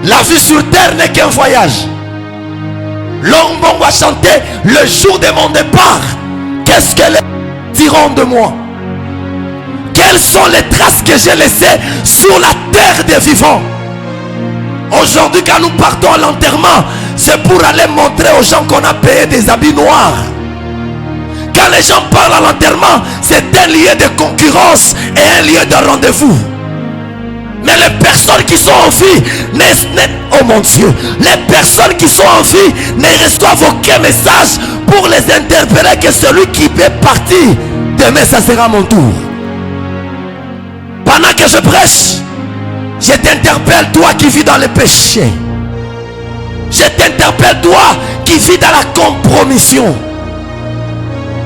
La vie sur terre n'est qu'un voyage. L'homme va chanter le jour de mon départ. Qu'est-ce que les diront de moi? Quelles sont les traces que j'ai laissées sur la terre des vivants? Aujourd'hui, quand nous partons à l'enterrement, c'est pour aller montrer aux gens qu'on a payé des habits noirs. Quand les gens parlent à l'enterrement, c'est un lieu de concurrence et un lieu de rendez-vous. Mais les personnes qui sont en vie, oh mon Dieu, les personnes qui sont en vie ne reçoivent aucun message pour les interpeller que celui qui est parti, demain ça sera mon tour. Pendant que je prêche, je t'interpelle toi qui vis dans le péché. Je t'interpelle toi qui vis dans la compromission.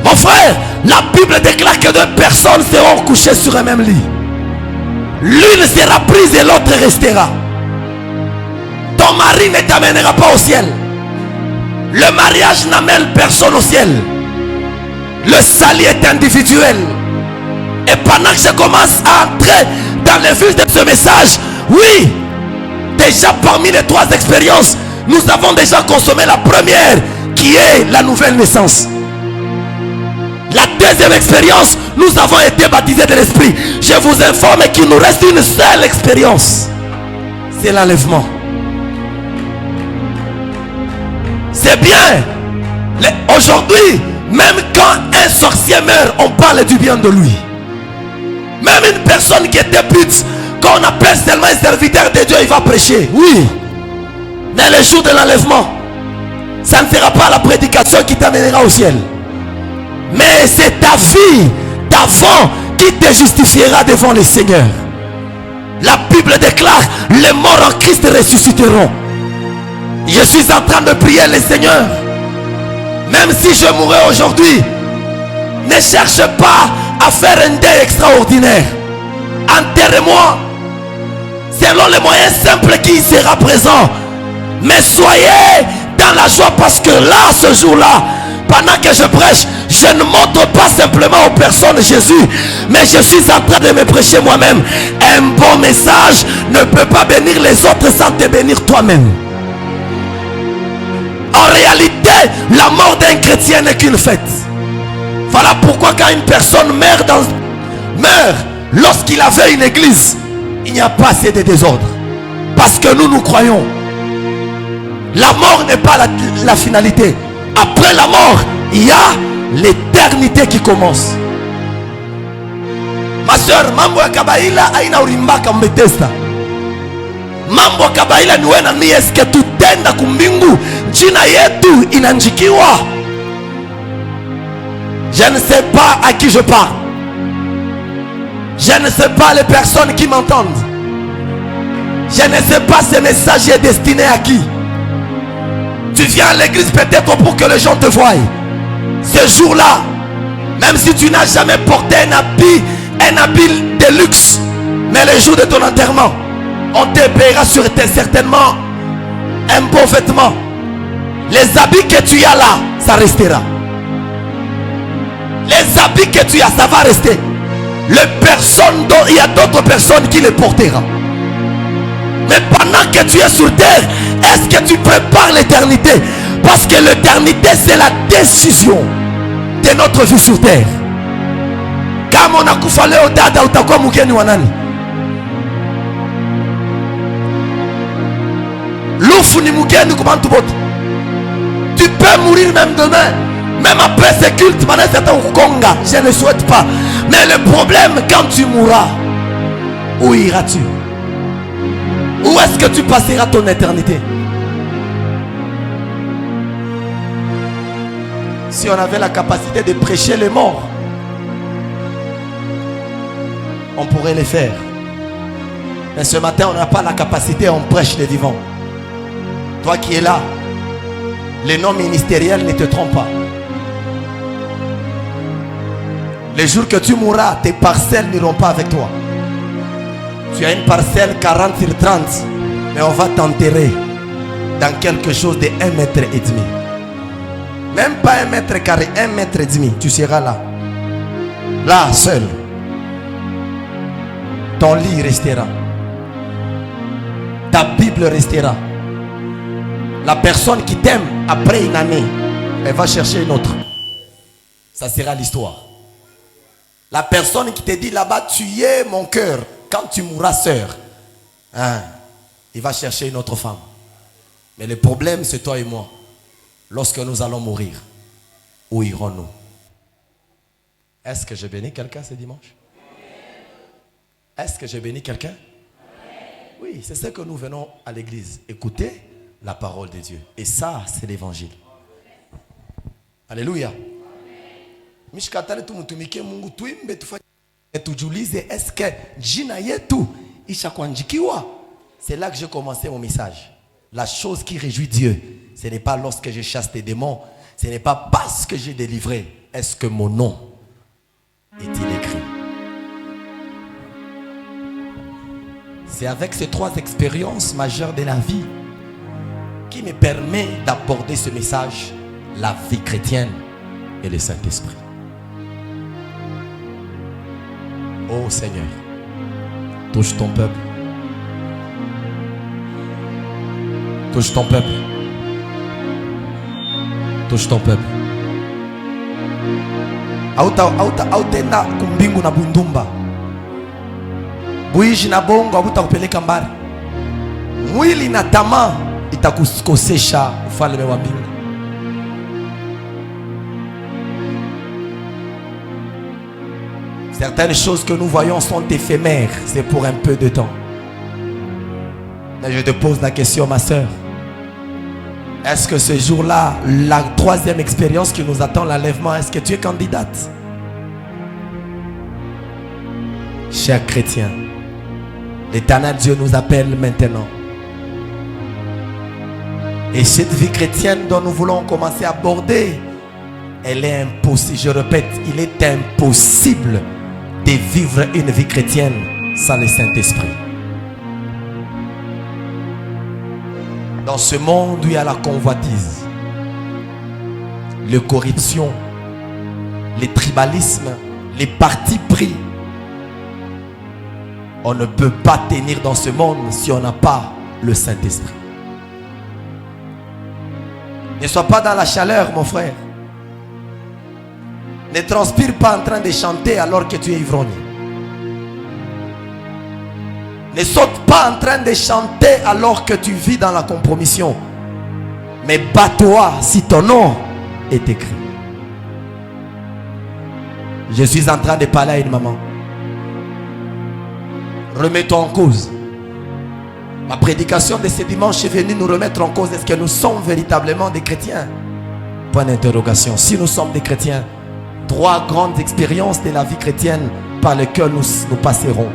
Mon frère, la Bible déclare que deux personnes seront couchées sur un même lit. L'une sera prise et l'autre restera. Ton mari ne t'amènera pas au ciel. Le mariage n'amène personne au ciel. Le salut est individuel. Et pendant que je commence à entrer dans le vif de ce message, oui, déjà parmi les trois expériences, nous avons déjà consommé la première, qui est la nouvelle naissance. La deuxième expérience, nous avons été baptisés de l'esprit. Je vous informe qu'il nous reste une seule expérience. C'est l'enlèvement. C'est bien. Aujourd'hui, même quand un sorcier meurt, on parle du bien de lui. Même une personne qui était pute, qu'on appelle seulement un serviteur de Dieu, il va prêcher. Oui. Mais le jour de l'enlèvement, ça ne sera pas la prédication qui t'amènera au ciel. Mais c'est ta vie d'avant qui te justifiera devant le Seigneur. La Bible déclare: les morts en Christ ressusciteront. Je suis en train de prier le Seigneur. Même si je mourrais aujourd'hui, ne cherche pas à faire un deuil extraordinaire. Enterrez-moi selon les moyens simples qui sera présent. Mais soyez dans la joie, parce que là, ce jour-là, pendant que je prêche, je ne montre pas simplement aux personnes Jésus, mais je suis en train de me prêcher moi-même. Un bon message ne peut pas bénir les autres sans te bénir toi-même. En réalité, la mort d'un chrétien n'est qu'une fête. Voilà pourquoi quand une personne meurt lorsqu'il avait une église, il n'y a pas assez de désordre. Parce que nous croyons. La mort n'est pas la finalité. Après la mort, il y a l'éternité qui commence. Ma soeur, mambo ya kabaila aina urimbaka mbetesta. Mambo ya kabaila ni wena ni eske tutenda kumbingu jina yetu inanjikiwa. Je ne sais pas à qui je parle. Je ne sais pas les personnes qui m'entendent. Je ne sais pas ce message est destiné à qui. Tu viens à l'église peut-être pour que les gens te voient. Ce jour-là, même si tu n'as jamais porté un habit de luxe, mais le jour de ton enterrement, on te paiera certainement un beau vêtement. Les habits que tu as là, ça restera. Les habits que tu as, ça va rester. Il y a d'autres personnes qui les porteront. Mais pendant que tu es sur terre, est-ce que tu prépares l'éternité? Parce que l'éternité, c'est la décision de notre vie sur terre. Kama unakufa leo dada, utakuwa mgeni wa nani? Lufu ni mgeni kwa bantu bote. Tu peux mourir même demain. Même après ce culte, je ne souhaite pas. Mais le problème, quand tu mourras, où iras-tu? Où est-ce que tu passeras ton éternité? Si on avait la capacité de prêcher les morts, on pourrait les faire. Mais ce matin, on n'a pas la capacité, on prêche les vivants. Toi qui es là, les noms ministériels ne te trompent pas. Les jours que tu mourras, tes parcelles n'iront pas avec toi. Tu as une parcelle 40 sur 30, mais on va t'enterrer dans quelque chose de 1,5 mètre. Même pas 1 mètre carré, 1,5 mètre. Tu seras là. Là, seul. Ton lit restera. ta Bible restera. La personne qui t'aime, après une année, elle va chercher une autre. Ça sera l'histoire. La personne qui te dit là-bas, tu es mon cœur, quand tu mourras sœur, hein, il va chercher une autre femme. Mais le problème, c'est toi et moi. Lorsque nous allons mourir, où irons-nous? Est-ce que j'ai béni quelqu'un ce dimanche? Est-ce que j'ai béni quelqu'un? Oui, c'est ce que nous venons à l'église. Écouter la parole de Dieu. Et ça, c'est l'évangile. Alléluia. Est-ce que jina yetu ishakuanjikiwa? C'est là que j'ai commencé mon message. La chose qui réjouit Dieu, ce n'est pas lorsque je chasse des démons, ce n'est pas parce que j'ai délivré. Est-ce que mon nom est-il écrit? C'est avec ces trois expériences majeures de la vie qui me permet d'aborder ce message, la vie chrétienne et le Saint-Esprit. Oh Seigneur, touche ton peuple. Touche ton peuple. Touche ton peuple. Autenda kumbingu na bundumba. Buishi na bongo abuta kupeleka mbali. Mwili na tamaa itakukosesha ufalme wa mbingu. Certaines choses que nous voyons sont éphémères, c'est pour un peu de temps. Mais je te pose la question, ma soeur. Est-ce que ce jour-là, la troisième expérience qui nous attend, l'enlèvement, est-ce que tu es candidate? Cher chrétien, l'Éternel Dieu nous appelle maintenant. Et cette vie chrétienne dont nous voulons commencer à aborder, elle est impossible. Je répète, il est impossible de vivre une vie chrétienne sans le Saint-Esprit. Dans ce monde où il y a la convoitise, la corruption, les tribalismes, les partis pris, on ne peut pas tenir dans ce monde si on n'a pas le Saint-Esprit. Ne sois pas dans la chaleur, mon frère. Ne transpire pas en train de chanter alors que tu es ivrogne. Ne saute pas en train de chanter alors que tu vis dans la compromission. Mais bats-toi si ton nom est écrit. Je suis en train de parler à une maman. Remets-toi en cause. Ma prédication de ce dimanche est venue nous remettre en cause. Est-ce que nous sommes véritablement des chrétiens? Point d'interrogation. Si nous sommes des chrétiens, trois grandes expériences de la vie chrétienne par lesquelles nous passerons.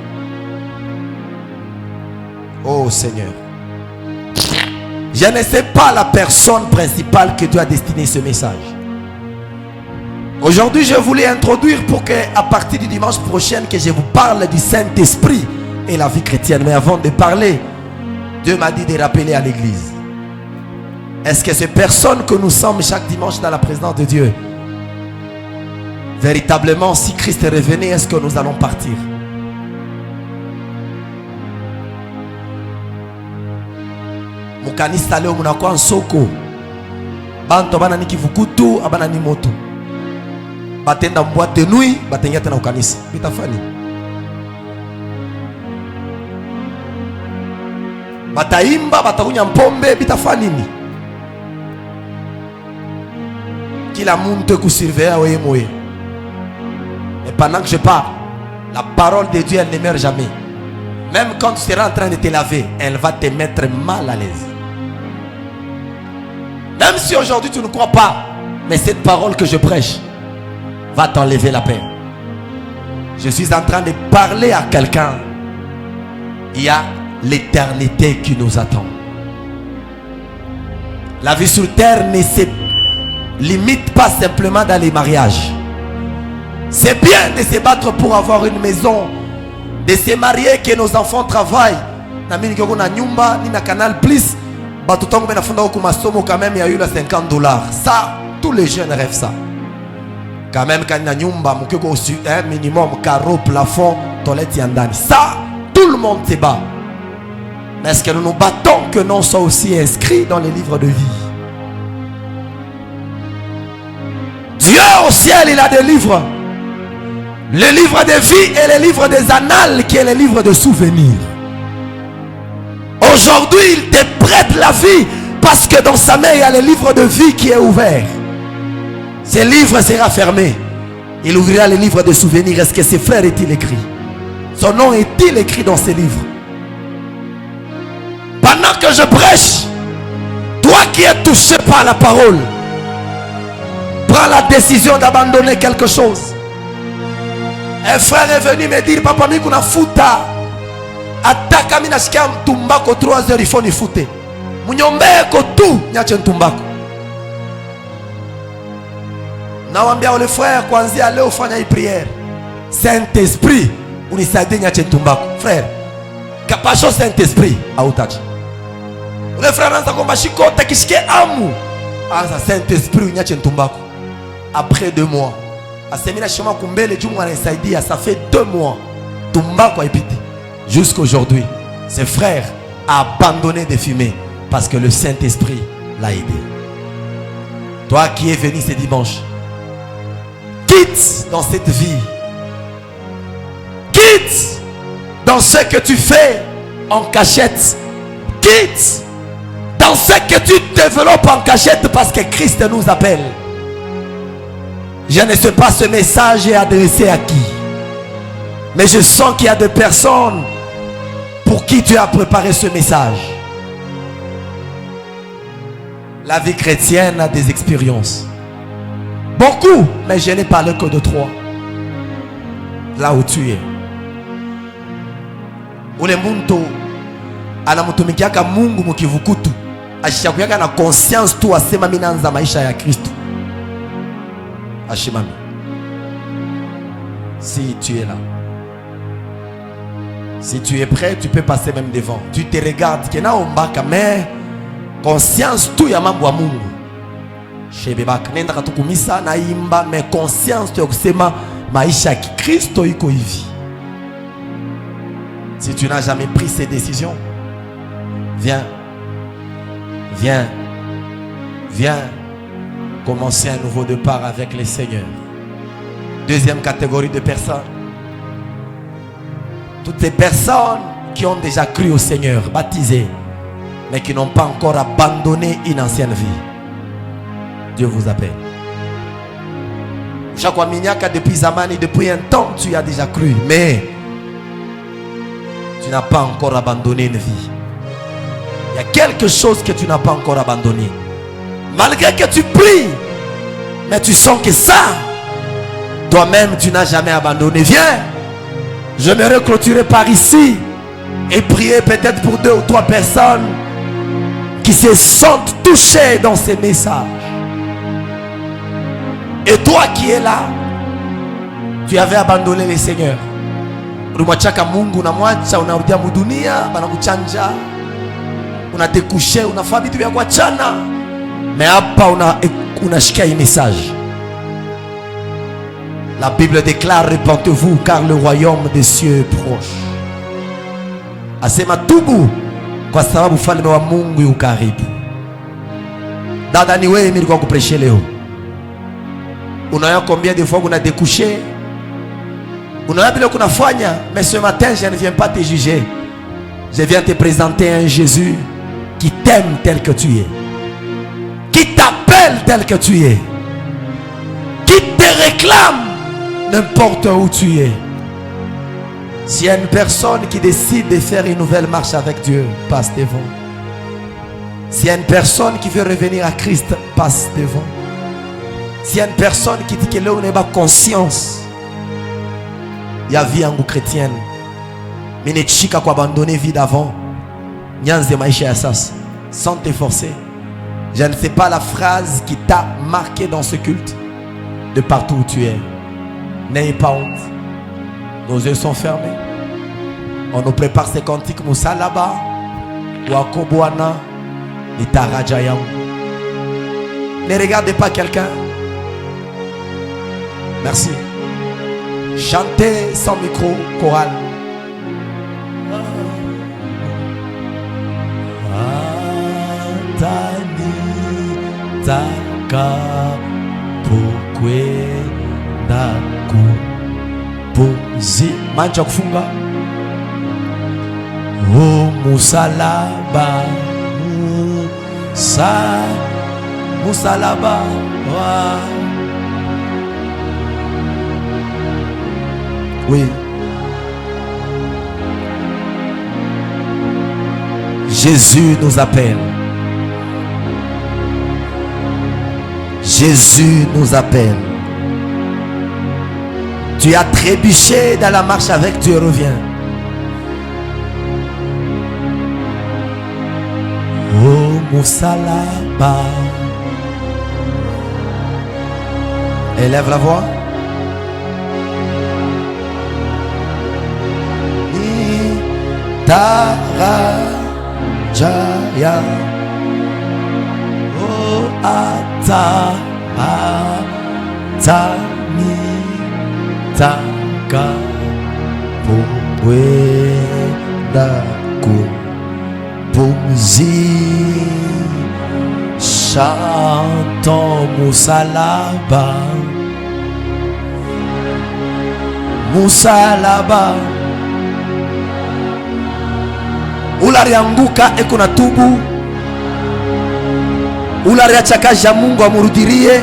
Oh Seigneur, je ne sais pas la personne principale que tu as destiné ce message. Aujourd'hui, je voulais introduire pour que, à partir du dimanche prochain, que je vous parle du Saint-Esprit et la vie chrétienne. Mais avant de parler, Dieu m'a dit de rappeler à l'église. Est-ce que ces personnes que nous sommes chaque dimanche dans la présence de Dieu, véritablement, si Christ est revenu, est-ce que nous allons partir? Mukanisa leo munakuwa nsoko. Bantu bana nikivukutu abana ni moto. Batenda mbwate nui batengia tena ukanisa. Bitafani. Bataimba batakunya mpombe bitafani nini? Kila muntu kusurveiller oye moye. Et pendant que je parle, la parole de Dieu elle ne meurt jamais. Même quand tu seras en train de te laver, elle va te mettre mal à l'aise. Même si aujourd'hui tu ne crois pas, mais cette parole que je prêche va t'enlever la paix. Je suis en train de parler à quelqu'un. Il y a l'éternité qui nous attend. La vie sur terre ne se limite pas simplement dans les mariages. C'est bien de se battre pour avoir une maison, de se marier, que nos enfants travaillent. Na nyumba ni na Canal Plus, batutongo bena funda ko masomo quand même, il y a eu la $50. Ça, tous les jeunes rêvent ça. Quand même quand na nyumba mukeko sur un minimum carreau, plafond, toilette yandani. Ça, tout le monde se bat. Mais est-ce que nous nous battons que nos soient aussi inscrits dans les livres de vie? Dieu au ciel, il a des livres. Le livre de vie et le livre des annales qui est le livre de souvenirs. Aujourd'hui, il te prête la vie parce que dans sa main, il y a le livre de vie qui est ouvert. Ce livre sera fermé. Il ouvrira le livre de souvenirs. Est-ce que ses frères est-il écrit? Son nom est-il écrit dans ces livres? Pendant que je prêche, toi qui es touché par la parole, prends la décision d'abandonner quelque chose. Un frère est venu me dire, papa, mi kuna futa. Ataka mi nasikia mtumbako 3 heures, il faut ni fute. Munyombeko tu nyache mtumbako. Nawambia wale frère, kuanzia leo fanya hii prière. Saint-Esprit, unisaidie nyache mtumbako. Frère, kapasho Saint-Esprit, hautaji. Ule frère anaanza kwamba shikote kishike amu. Asa Saint-Esprit nyache mtumbako. Après 2 mois. Asemina shema kumbele jumu anasaidia, ça fait 2 mois. Tumbako haipiti. Jusqu'aujourd'hui, ses frères a abandonné de fumer parce que le Saint-Esprit l'a aidé. Toi qui es venu ce dimanche, quitte dans cette vie, quitte dans ce que tu fais en cachette, quitte dans ce que tu développes en cachette parce que Christ nous appelle. Je ne sais pas ce message est adressé à qui, mais je sens qu'il y a des personnes pour qui tu as préparé ce message. La vie chrétienne a des expériences. Beaucoup, mais je n'ai parlé que de 3. Là où tu es. Ule muntu anamutumikiaka Mungu mukivukutu. Ashakuyaka na conscience tu asema mimi naanza maisha ya Kristo. Ashimami. Si tu es là. Si tu es prêt, tu peux passer même devant. Tu te regardes, kena ombaka, mais conscience tout ya mambo ya Mungu. Shebebaka nenda katukumisa na imba, mais conscience tu kusema maisha ki Kristo iko hivi. Si tu n'as jamais pris ces décisions, viens. Viens. Viens commencer un nouveau départ avec le Seigneur. Deuxième catégorie de personnes. Toutes les personnes qui ont déjà cru au Seigneur, baptisées, mais qui n'ont pas encore abandonné une ancienne vie. Dieu vous appelle. Chaque fois, depuis Zamani, depuis un temps, tu as déjà cru, mais tu n'as pas encore abandonné une vie. Il y a quelque chose que tu n'as pas encore abandonné. Malgré que tu pries, mais tu sens que ça, toi-même, tu n'as jamais abandonné. Viens. Je me clôturer par ici et prier peut-être pour 2 ou 3 personnes qui se sentent touchées dans ces messages. Et toi qui es là, tu avais abandonné le Seigneur. Unamwachaka Mungu, unamwacha, unarudia mudunia, banakuchanja, unatekushe, unafanya vitu vya kuachana. Mais hapa unashika hii message. La Bible déclare, répentez-vous car le royaume des cieux est proche. Asema tubu kwa sababu ufalme wa Mungu yu karibu. Dada, ni wewe mimi nilikuwa kupreshe leo. Unaona combien de fois kuna découché? Unaona bila kunafanya, mais ce matin je ne viens pas te juger. Je viens te présenter un Jésus qui t'aime tel que tu es. Qui t'appelle tel que tu es. Qui te réclame n'importe où tu es. S'il y a une personne qui décide de faire une nouvelle marche avec Dieu, passe devant. S'il y a une personne qui veut revenir à Christ, passe devant. S'il y a une personne qui dit que là on n'est pas conscience, il y a vie en goût chrétienne, mais ne chika quoi abandonner vie d'avant, nyanze maisha ya sasa, sans te forcer. Je ne sais pas la phrase qui t'a marqué dans ce culte, de partout où tu es. N'ayez pas honte. Nos yeux sont fermés. On nous prépare ces cantiques Moussalaba, Wakoboana, Itarajayam. Ne regardez pas quelqu'un. Merci. Chantez sans micro, chorale. taka pokwenda kupozi mancha kufunga musalaba musalaba wa oui. Jésus nous appelle. Jésus nous appelle. Tu as trébuché dans la marche avec Dieu, reviens. Oh Moussalaba. Élève la voix. Jaya oh ata tami taka pokwenda kupumzi chantons Moussalaba Moussalaba. Ularianguka eko na tubu, ulariachakaja Mungu amurudirie,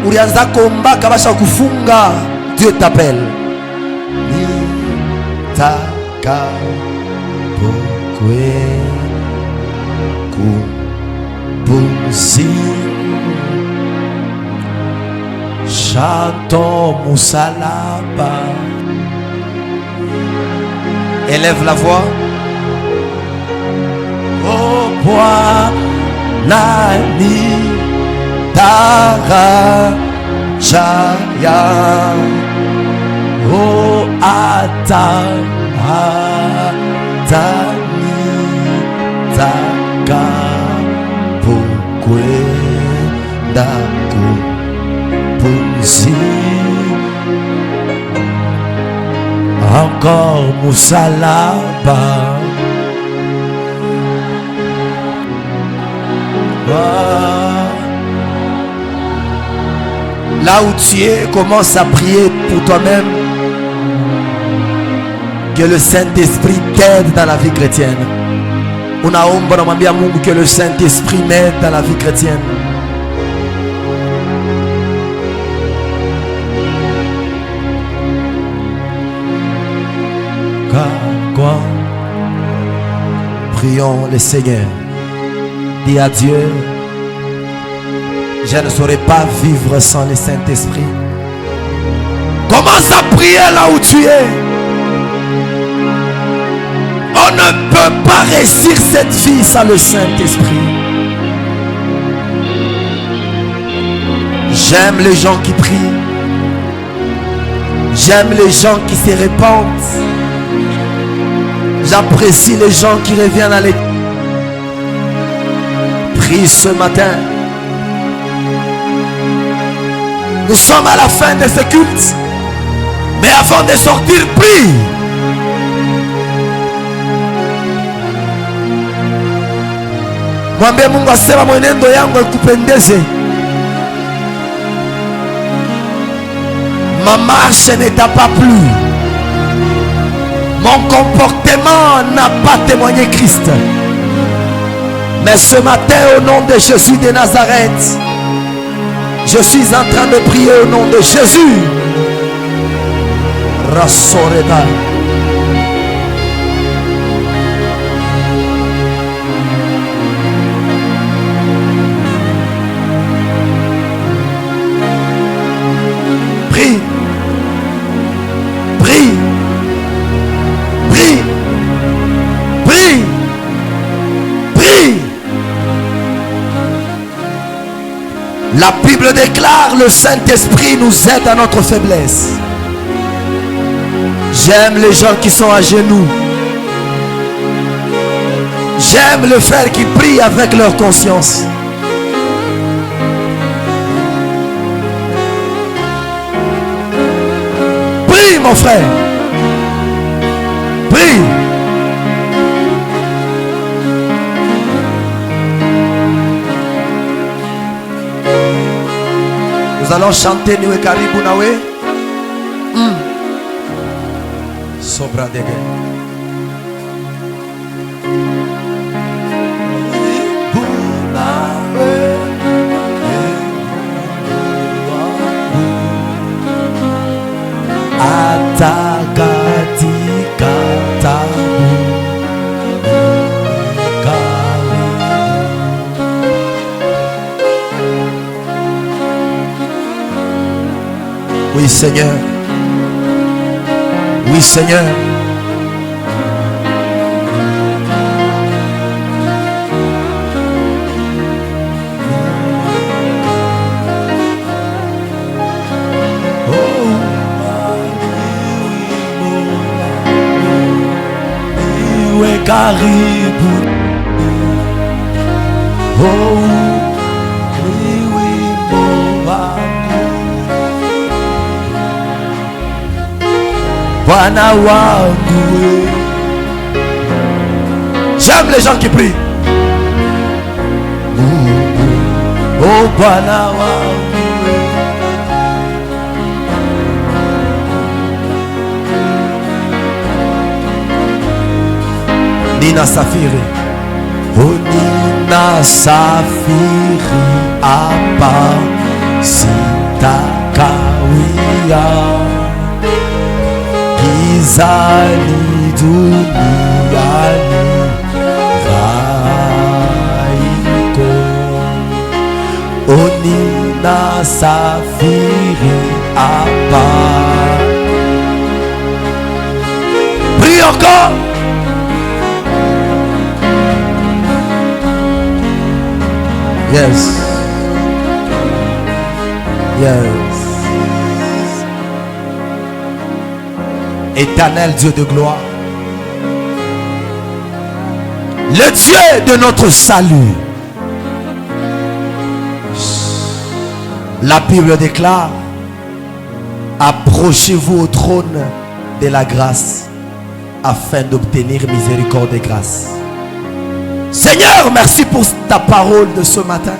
ulianza kuomba kabasha kufunga. Dieu t'appelle. Nitaka pokwe kupumzi chantons Moussalaba. Élève la voix. Oh bois nani tara jaya oh ata tani taka pokwenda kupumzi encore Moussalaba. Là où tu es, commence à prier pour toi-même. Que le Saint-Esprit t'aide dans la vie chrétienne. Unaomba namwambia Mungu que le Saint-Esprit m'aide dans la vie chrétienne. Quoi? Prions le Seigneur. Dis à Dieu, je ne saurais pas vivre sans le Saint-Esprit. Commence à prier là où tu es. On ne peut pas réussir cette vie sans le Saint-Esprit. J'aime les gens qui prient. J'aime les gens qui se répandent. J'apprécie les gens qui reviennent à l'église. Prie ce matin. Nous sommes à la fin de ce culte. Mais avant de sortir, prie. Mwambie Mungu asema mwenendo yangu ikupendeze. Ma marche ne t'a pas plu. Mon comportement n'a pas témoigné Christ. Mais ce matin, au nom de Jésus de Nazareth, je suis en train de prier au nom de Jésus. Rassoreda. Prie. Prie. Prie. Prie. Prie. La Bible déclare le Saint-Esprit nous aide à notre faiblesse. J'aime les gens qui sont à genoux. J'aime le frère qui prie avec leur conscience. Prie mon frère. Prie. Nous allons chanter Niwe Karibu Nawe. Sobra dege. Atakatika tabu. Oui Seigneur. Oui Seigneur. Karibu. Oh, oui, Bwana wangu. J'aime les gens qui prient. Oh, Bwana wangu. Nina Safiri. Oh Nina Safiri apa sitakawia gizani duniani raiko. Oh Nina Safiri apa. Prie encore. Yes. Yes. Éternel Dieu de gloire. Le Dieu de notre salut. La Bible déclare: approchez-vous au trône de la grâce afin d'obtenir miséricorde et grâce. Seigneur, merci pour ta parole de ce matin.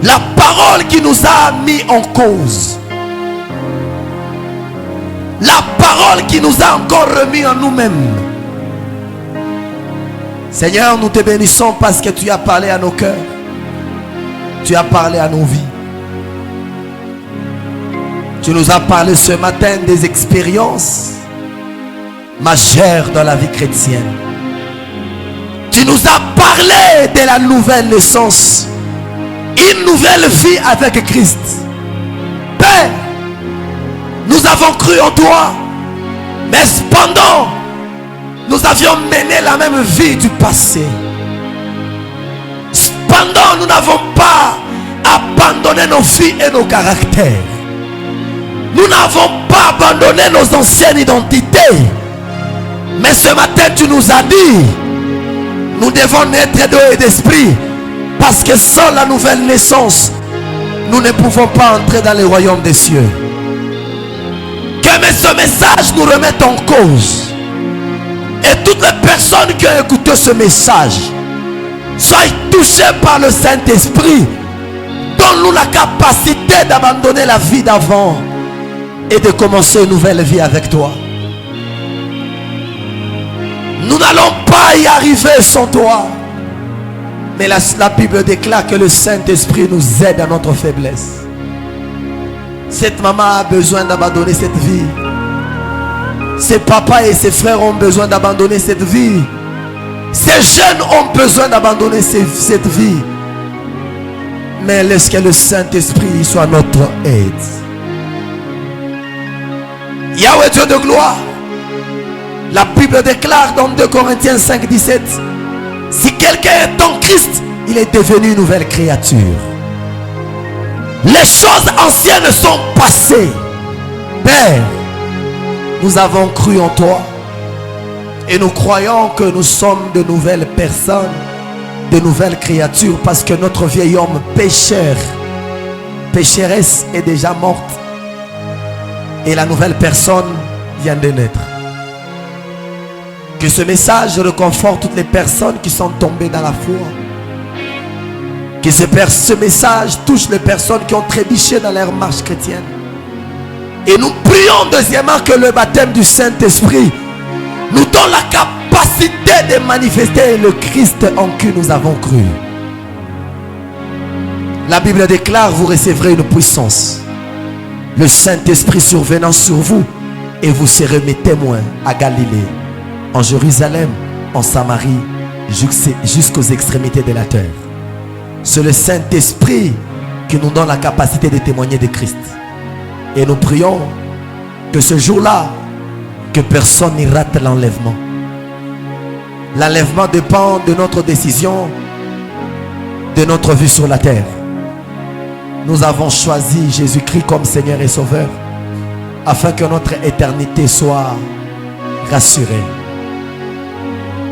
La parole qui nous a mis en cause. La parole qui nous a encore remis en nous-mêmes. Seigneur, nous te bénissons parce que tu as parlé à nos cœurs. Tu as parlé à nos vies. Tu nous as parlé ce matin des expériences majeures dans la vie chrétienne. Tu nous as parlé de la nouvelle naissance. Une nouvelle vie avec Christ. Père, nous avons cru en toi. Mais cependant, nous avions mené la même vie du passé. Cependant, nous n'avons pas abandonné nos vies et nos caractères. Nous n'avons pas abandonné nos anciennes identités. Mais ce matin, tu nous as dit: nous devons naître d'eau et d'esprit, parce que sans la nouvelle naissance, nous ne pouvons pas entrer dans le royaume des cieux. Que ce message nous remette en cause. Et toutes les personnes qui ont écouté ce message soient touchées par le Saint-Esprit. Donne-nous la capacité d'abandonner la vie d'avant et de commencer une nouvelle vie avec toi. Nous n'allons pas y arriver sans toi. Mais la Bible déclare que le Saint-Esprit nous aide à notre faiblesse. Cette maman a besoin d'abandonner cette vie. Ses papas et ses frères ont besoin d'abandonner cette vie. Ces jeunes ont besoin d'abandonner cette vie. Mais laisse que le Saint-Esprit soit notre aide. Yahweh Dieu de gloire. La Bible déclare dans 2 Corinthiens 5, 17: si quelqu'un est en Christ, il est devenu une nouvelle créature. Les choses anciennes sont passées. Père, nous avons cru en toi. Et nous croyons que nous sommes de nouvelles personnes, de nouvelles créatures, parce que notre vieil homme pécheresse est déjà morte. Et la nouvelle personne vient de naître. Que ce message réconforte toutes les personnes qui sont tombées dans la foi. Que ce message touche les personnes qui ont trébuché dans leur marche chrétienne. Et nous prions deuxièmement que le baptême du Saint-Esprit nous donne la capacité de manifester le Christ en qui nous avons cru. La Bible déclare: vous recevrez une puissance, le Saint-Esprit survenant sur vous, et vous serez mes témoins à Galilée, en Jérusalem, en Samarie, jusqu'aux extrémités de la terre. C'est le Saint-Esprit qui nous donne la capacité de témoigner de Christ. Et nous prions que ce jour-là, que personne n'y rate l'enlèvement. L'enlèvement dépend de notre décision, de notre vie sur la terre. Nous avons choisi Jésus-Christ comme Seigneur et Sauveur, afin que notre éternité soit rassurée.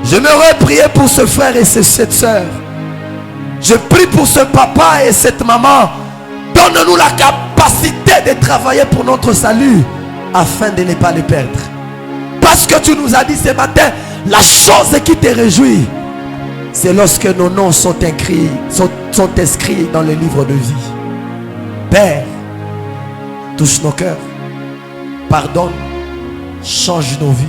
J'aimerais prier pour ce frère et cette soeur. Je prie pour ce papa et cette maman. Donne-nous la capacité de travailler pour notre salut, afin de ne pas le perdre. Parce que tu nous as dit ce matin, la chose qui te réjouit, c'est lorsque nos noms sont inscrits dans le livre de vie. Père, touche nos cœurs, pardonne, change nos vies.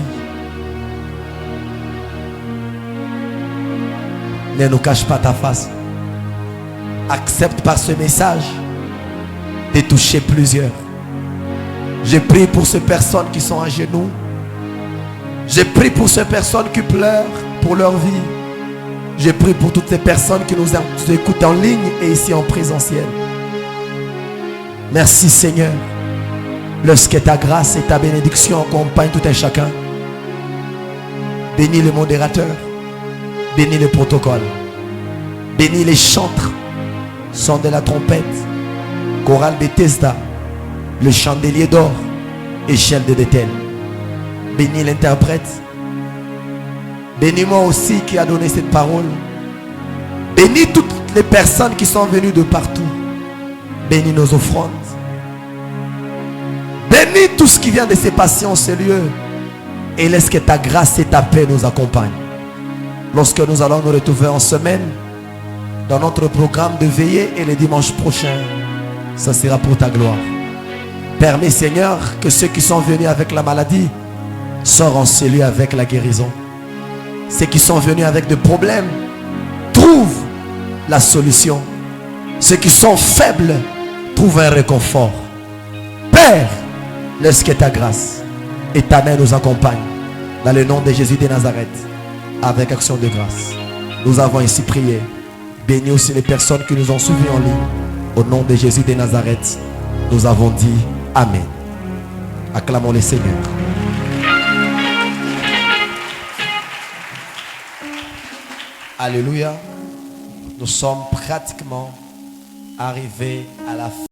Ne nous cache pas ta face. Accepte par ce message de toucher plusieurs. Je prie pour ces personnes qui sont à genoux. Je prie pour ces personnes qui pleurent pour leur vie. Je prie pour toutes ces personnes qui nous écoutent en ligne et ici en présentiel. Merci Seigneur. Lorsque ta grâce et ta bénédiction accompagnent tout un chacun. Bénis le modérateur. Bénis le protocole. Bénis les chantres. Son de la trompette. Chorale Bethesda. Le chandelier d'or. Échelle de Bethel. Bénis l'interprète. Bénis-moi aussi qui a donné cette parole. Bénis toutes les personnes qui sont venues de partout. Bénis nos offrandes. Bénis tout ce qui vient de se passer en ce lieu. Et laisse que ta grâce et ta paix nous accompagnent. Lorsque nous allons nous retrouver en semaine, dans notre programme de veillée, et le dimanche prochain, ça sera pour ta gloire. Permets Seigneur que ceux qui sont venus avec la maladie sortent en ce lieu avec la guérison. Ceux qui sont venus avec des problèmes trouvent la solution. Ceux qui sont faibles trouvent un réconfort. Père, laisse que ta grâce et ta main nous accompagnent. Dans le nom de Jésus de Nazareth, avec action de grâce, nous avons ainsi prié. Bénis aussi les personnes qui nous ont suivis en ligne. Au nom de Jésus de Nazareth, nous avons dit Amen. Acclamons le Seigneur. Alléluia. Nous sommes pratiquement arrivés à la fin.